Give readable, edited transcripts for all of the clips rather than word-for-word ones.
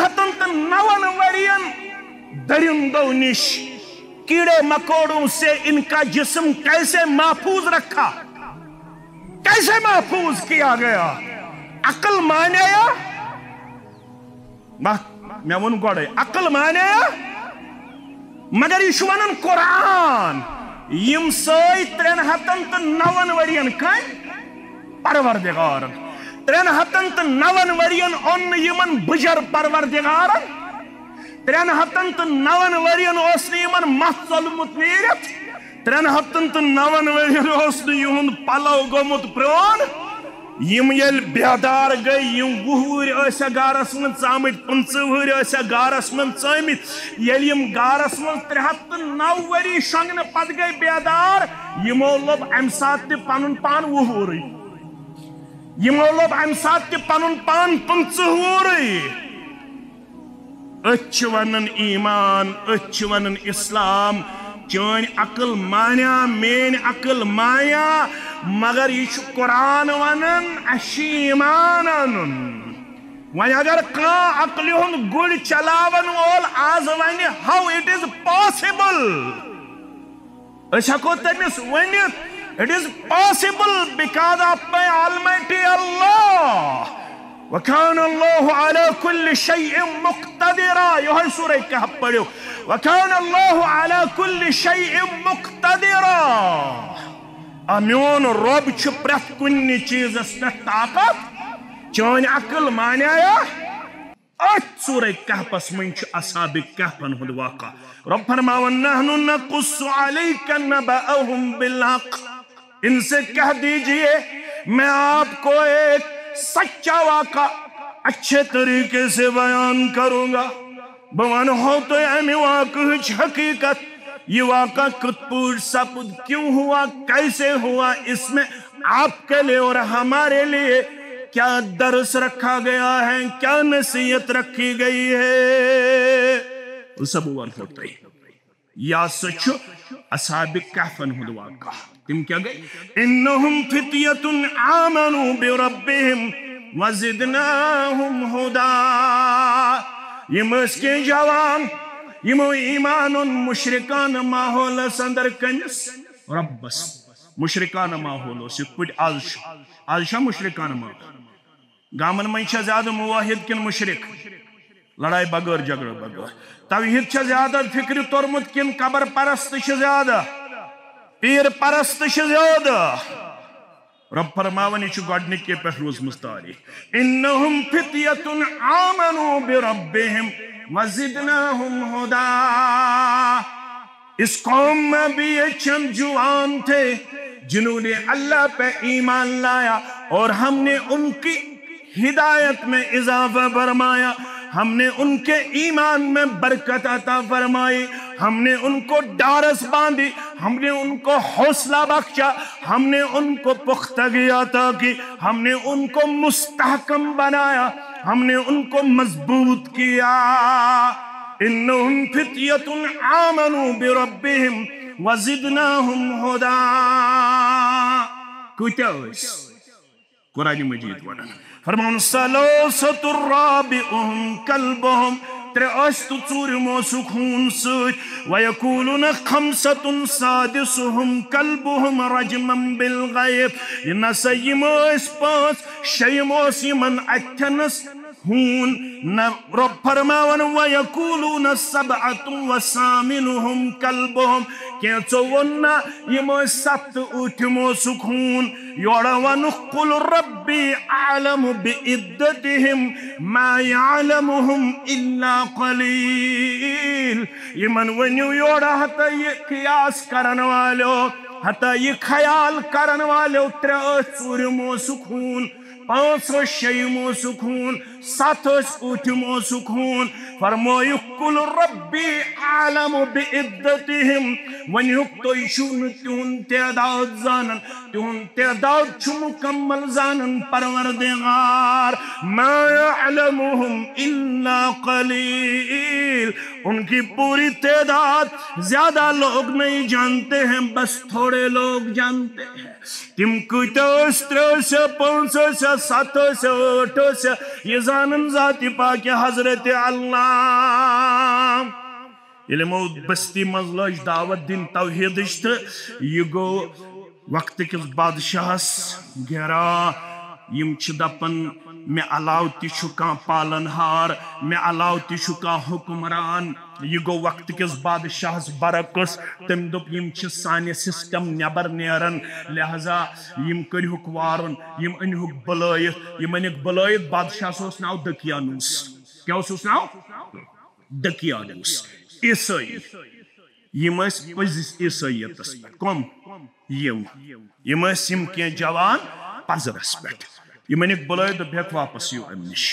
309 ورین درندوں نش کیڑے مکوڑوں سے ان کا جسم کیسے محفوظ رکھا، کیسے محفوظ کیا گیا؟ عقل مانے یا میں ون گوڑے عقل مانے یا مگر یہ ونن قرآن یم سی 309 ورین کن پروردگارن 309 ورین اون یمن بجر پروردگارن 309 ورین اوسن یمن مت ظلمت نیرت 309 ورین اوسن یہن پلو گومت پرون یم یل بیدار گئی یم وہور ایسا گارس من ژامت 15 وہر ایسا گارس من ژامت یل یم گارس من 309 وری شنگن پت گئی بیدار یمو لوب ام سات تہ پنن پان وہور یمو لوب ام سات تہ پنن پان 15 وہر اچ ونن ایمان اچ ونن اسلام چون عقل مانیا مین عقل مانیا مگر یہ قرآن ونن اسی ایمان انن ون اگر کان عقل ہند گڑ چلاون وول as one how it is possible اس ہکو تمس ونت it is possible because of my almighty Allah وَكَانَ اللَّهُ عَلَى كُلِّ شَيْءٍ مُقْتَدِرًا یہ سورہ کہف پڑھو وَكَانَ اللَّهُ عَلَى كُلِّ شَيْءٍ مُقْتَدِرًا امیون رب چھ پرت کنی چیز اس میں طاقت چون عقل مانیا یا اچھ سورہ کہف اس من چھ اصحاب کہفن ہند واقع رب فرماون نحن نقص علیک نبأهم بالحق ان سے کہہ دیجئے میں آپ کو ایک سچا واقعہ اچھے طریقے سے بیان کروں گا بوان ہو تو امی واقع حقیقت یہ واقعہ کت پوچھ سپد کیوں ہوا کیسے ہوا اس میں آپ کے لئے اور ہمارے لئے کیا درس رکھا گیا ہے کیا نصیحت رکھی گئی ہے وہ سب وان ہوتا ہے یا سچو اصحاب کہفن ہند واقع تم کیا گئی انہم فتیت آمنوا بربہم وزدناہم ہدا یہ مسکین جوان یہ ایمان مشرکان ماحول سندر کنس ربس مشرکان ماحول سک پٹ آزشا مشرکان ماحول گامن میں چھا زیادہ موحد کن مشرک لڑائی بغیر جگڑ بغیر توحید چھا زیادہ فکر ترمت کن قبر پرست چھا زیادہ پیر پرست چھا زیادہ رب فرماونی چھو گوڑنی کے پہروز مستاری انہم فتیت آمنوا بربہم وزدناہم ہدا اس قوم میں بھی یہ چند جوان تھے جنہوں نے اللہ پہ ایمان لایا اور ہم نے ان کی ہدایت میں اضافہ فرمایا ہم نے ان کے ایمان میں برکت عطا فرمائی ہم نے ان کو ڈارس باندھی ہم نے ان کو حوصلہ بخشا ہم نے ان کو پختگی عطا کی ہم نے ان کو مستحکم بنایا ہم نے ان کو مضبوط کیا انہم فتیت آمنوا بربہم وزدناہم ہدا کتا اس قرآن مجید ونن فرمان سلوست الرابعهم کلبهم ترأست تصور موسخون سوچ ويقولون خمسة سادسهم كلبهم رجما بالغيب ينسيموس پاس شيموس يمن اتنس ہون رب فرماون ويقولون سبعة وثامنهم كلبهم کینچونا یمو سبت اوٹمو سکون یوڑا ونقل ربی اعلم بعدتهم ما يعلمهم الا قلیل یمن ونیو یوڑا حتی یہ قیاس کرن والو حتی یہ خیال کرن والو ترس ورمو سکون پانچ شیمو سکون سات اوٹمو سکون فرمویو کل ربی عالم بعدتهم ونیوک تو یشون تیون تعداد زانن تیون تعداد چو مکمل زانن پروردگار ما يعلمهم الا قلیل ان کی پوری تعداد زیادہ لوگ نہیں جانتے ہیں، بس تھوڑے لوگ جانتے ہیں تم کتوس 3 5 7 8 یہ زانن ذات پاک حضرت اللہ یلمو بستی مزلج دعوت دن توحیدش تو یہ گو وقت کس بادشاہس گھرا یم چھ دپن میں علاو تیشو کان پالن ہار میں علاو تیشو کان حکمران یہ گو وقت کس بادشاہس برعکس تم دپ یم چھ سانے سسٹم نیبر نیرن لہذا یم کرہک وارن یم انہک بلائیت یم انہک بلائیت بادشاہ اس ناو دکیانوس کیا اس ناو دکیانوس عیسائی یم اس پزس عیسائیت اس پر کم یم اس یم کی جوان پزرس پر یم انہک بلائیت بھیک واپس یو ام نش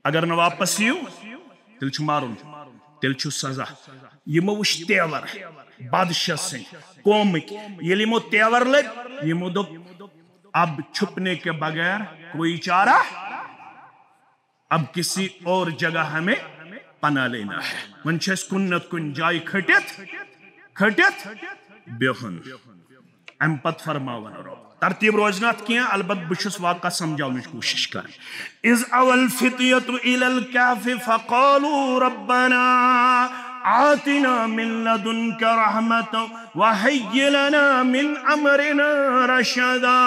اگر نہ واپس یو تیل چھ مارن تیل چھ سزا یمو وش تیور بادشاہ سن قومک یل یمو تیور لگ یمو دپ اب چھپنے کے بغیر کوئی چارہ اب کسی اور جگہ ہمیں پناہ لینا ہے ون چھس کن نت کن جائی کھٹت بیہن ام پت فرماون رب ترتیب روزنات کیا البت بشس واقع سمجھاؤنچ کوشش کر اذ اول فتیت الى الكهف فقالوا ربنا آتنا من لدنك رحمة وهيئ لنا من امرنا رشدا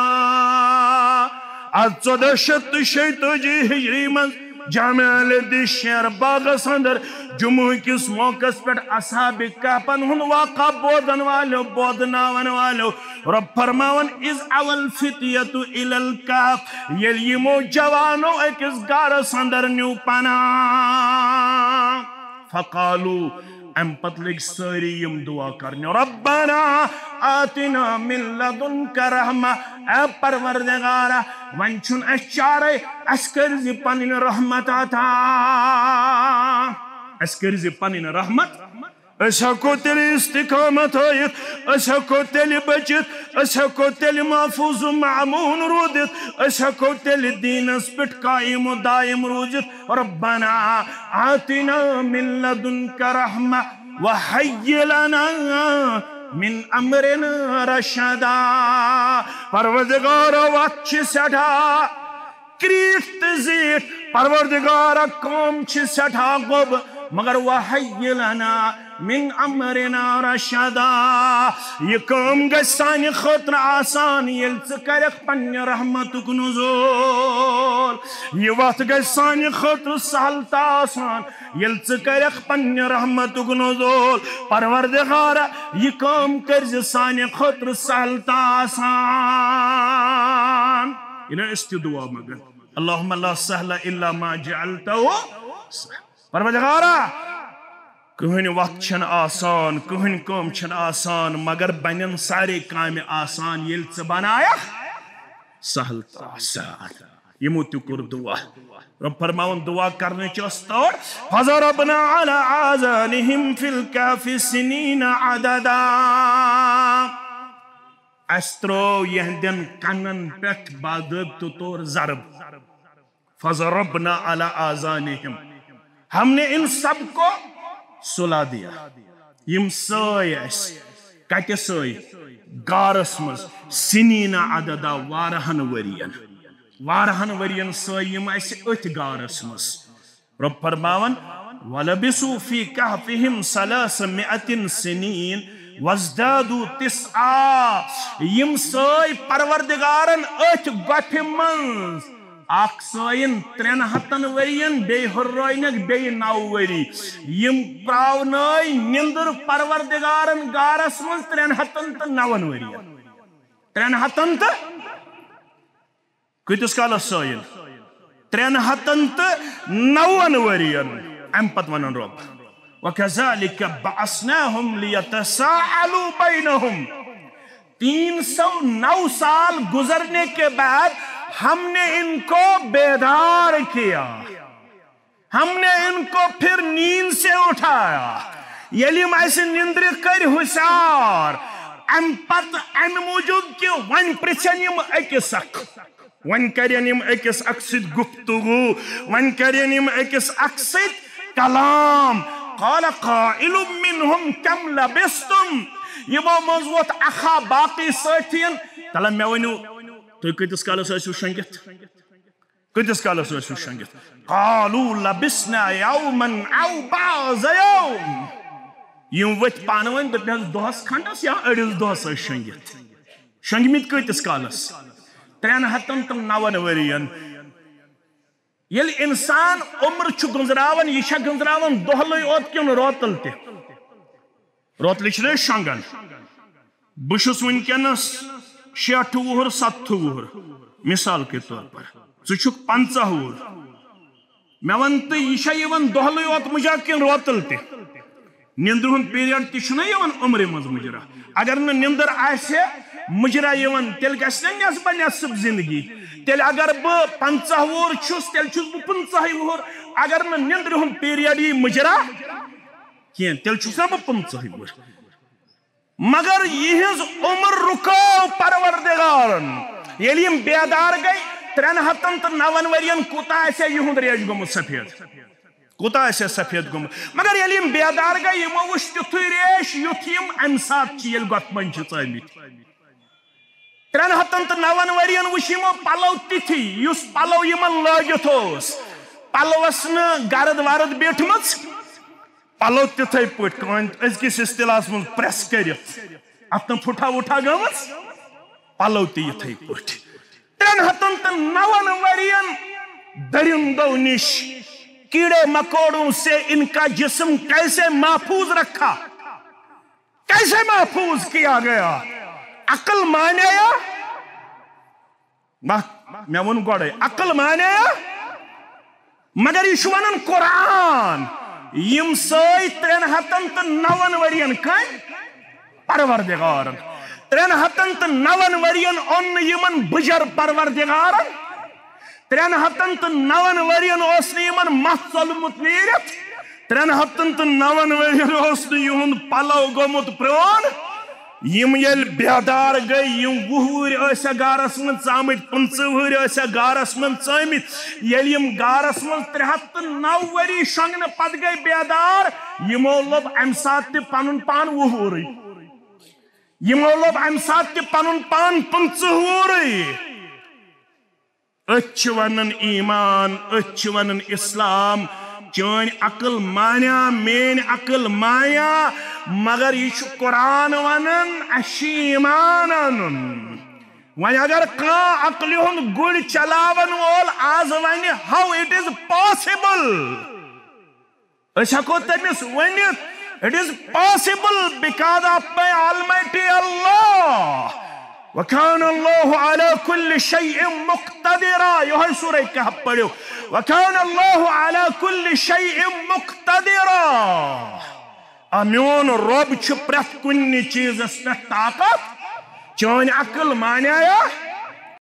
از 1406 ہجری من جامع الدی شہر باغس اندر جمعہ کس موقع پر اصحاب کہفن ہن واقع بودن والو بودناون والو رب فرماون از اول فتیت الى الکہف یل یمو جوانو اکس گارس اندر نیو پناہ فقالو ام پت لگ ساری یم دعا کرنے ربنا آتنا من لدنک رحمہ اے پروردگارہ ونچن اس چارے اس کرزی پنن رحمت آتا اس کرزی پنن رحمت اس ہکو تیلی استقامت آیت اس ہکو تیلی بچت اس ہکو تیلی محفوظ و معمون رودت اس ہکو تیلی دین اس پٹ قائم و دائم روجت ربنا آتنا من لدنک رحمہ وحی لنا من امرنا رشدا پروردگار وقت سٹھا کریٹ زیٹ پروردگار قوم سٹھا گوب مگر وحی لنا من امرنا رشدا یہ کام گسانی خطر آسان یلچ کرک پنی رحمتک نزول یہ وقت گسانی خطر سہلتا آسان یلچ کرک پنی رحمتک نزول پروردگار یہ کام کرز سانی خطر سہلتا آسان انہیں استی دعا مگر اللہم لا سہل الا ما جعلتو پروردگارہ کہن وقت چھن آسان کہن کام چھن آسان مگر بنن سارے کام آسان یل ژ بنایا سہل تا آسان یمو تہ کور دعا رب فرماون دعا کرنے چس طور فضربنا على آذانهم في الكهف سنين عددا استرو یہندن کنن پٹ باضابطہ طور ضرب فضربنا على آذانهم ہم نے ان سب کو سلا دیا یم سائی اس کتے سائی گارس مز سنین عددا وارہن ورین سائی یم اس ات گارس مز رب فرماون وَلَبِسُوا فِي كَهْفِهِمْ 300 سنین وَازْدَادُوا 9 یم سائی پروردگارن ات گوپھ منز اخ سائن 300 ورین بے ہرائنک بے 9 وری یم پراونائی نندر پروردگارن گارس من 309 ورین 300 کتس کالس سائن 309 ورین ام پت ونن رب وَكَذَلِكَ بَعَثْنَاهُمْ لِيَتَسَاءَلُوا بَيْنَهُمْ 309 سال گزرنے کے بعد ہم نے ان کو بیدار کیا ہم نے ان کو پھر نیند سے اٹھایا یلیم ایسے نندر کر حسار ام پت ام موجود کہ ون پرچنیم اکس اک ون کرینیم اکس اکسد گفتگو ون کرینیم اکس اکسد کلام قال قائل منهم كم لبستم يمو مزوت اخا باقي ساتين تلا مے ونیو تُہۍ کۭتِس کالس ٲسِو شنگِتھ کۭتِس کالس ٲسِو شنگِتھ قالوا لبسنا يوما او بعض يوم یم ؤتھۍ پانہٕ ؤنۍ دوٚپہِ حظ دۄہس کھنڈس یا أڑِس دۄہس ٲسۍ شنگِتھ شنگمٕتۍ کۭتِس کالس 309 ؤرین ییٚلہِ اِنسان عمر چھُ گُنٛزراوان یہِ چھا گُنٛزراوان دۄہلٕے اوت کِنہٕ روتل تہِ روتلہِ چھِنہٕ أسۍ شۄنٛگان بہٕ چھُس وٕنکیٚنس 60 وُہُر 70 وُہُر مثال کے طور پر ژٕ چھُکھ 50 وُہُر مےٚ وَن تہٕ یہِ چھا یِوان دۄہلٕے اوت مُجرا کِنہٕ روتل تہِ نیندرِ ہُنٛد پیریڈ تہِ چھُنہ یِوان عمرِ منٛز مُجرا اگر نہٕ نیندٕر آسہِ مُجرا یِوان تیٚلہِ گژھِ نہ نٮ۪صبہ نٮ۪صٕب زندگی تیٚلہِ اگر بہٕ 50 وُہُر چھُس تیٚلہِ چھُس بہٕ 15 وُہُر اگر نہٕ نیندرِ ہُنٛد پیریڈ یی مُجرا کینٛہہ تیٚلہِ چھُس نا بہٕ 15 وُہُر مگر یِہٕنٛز عمر رُکٲو پروردگارن ییٚلہِ یِم بیدار گٔے 309 ؤرین کوٗتاہ آسہِ یِہُنٛد ریش گوٚمُت سفید کوٗتاہ آسہِ سفید گوٚمُت مگر ییٚلہِ یِم بیدار گٔے یِمو وٕچھ تیُتھُے ریش یُتھ یِم امہِ ساتہٕ چھِ ییٚلہِ گۄپھِ منٛز چھِ ژٲمٕتۍ 309 ؤرین وٕچھ یِمو پلو تِتھی یُس پلو یِمن لٲگِتھ اوس پلوس نہٕ گرد ورد بیٖٹھمٕژ پلو تِتھے پٲٹھۍ کٲنۍ أزکِس اصطلاحس منٛز پریس کٔرِتھ اتھ نہٕ پھُٹھا وُٹھا گٔمٕژ پلو تہِ یِتھے پٲٹھۍ 309 ؤرین درندوں نش کیڑے مکوڑوں سے ان کا جسم کیسے محفوظ رکھا کیسے محفوظ کیا گیا عقل مانیا میں ون گوڑے عقل مانیا مگر یہ ونان قرآن یم سٲے 309 ؤرین کن پروردگارن 309 ؤرین اون یمن بجر پروردگارن 309 ؤرین اوس نہٕ یمن مس ژولمُت نیٖرِتھ 309 ؤرین اوس نہٕ یِہُنٛد پلو گوٚمُت پرٛون یم ییٚلہِ بیدار گٔے یم 20 وُہٕرۍ ٲسیا گارس منٛز ژامٕتۍ 15 وُہٕرۍ ٲسیا گارس منٛز ژٲمٕتۍ ییٚلہِ یم گارس منٛز 309 ؤری شۄنٛگنہٕ پتہٕ گٔے بیدار یمو لوٚب امہِ ساتہٕ تہِ پنُن پان 20 وُہرٕے یمو لوٚب امہِ ساتہٕ تہِ پنُن پان 15 وُہرٕے أسۍ چھِ ونان ایمان أسۍ چھِ ونان اسلام چٲنۍ عقل مانیا میٲنۍ عقل مانیا مگر یہ چھُ قرآن ونان اَسہِ چھُ ایمان انُن وۄنۍ اگر کانٛہہ عقلہِ ہُنٛد گُرۍ چلاون وول آز ونہِ how it is possible أسۍ ہٮ۪کو تٔمِس ؤنِتھ it is possible because of my almighty Allah وَكَانَ اللَّهُ عَلَى كُلِّ شَيْءٍ مُقْتَدِرًا يوہے سورہ کہف پڑھو وَكَانَ اللَّهُ عَلَى كُلِّ شَيْءٍ مُقْتَدِرًا میون رب چھُ پرٛٮ۪تھ کُنہِ چیٖزس پٮ۪ٹھ طاقت چٲنۍ عقل مانیا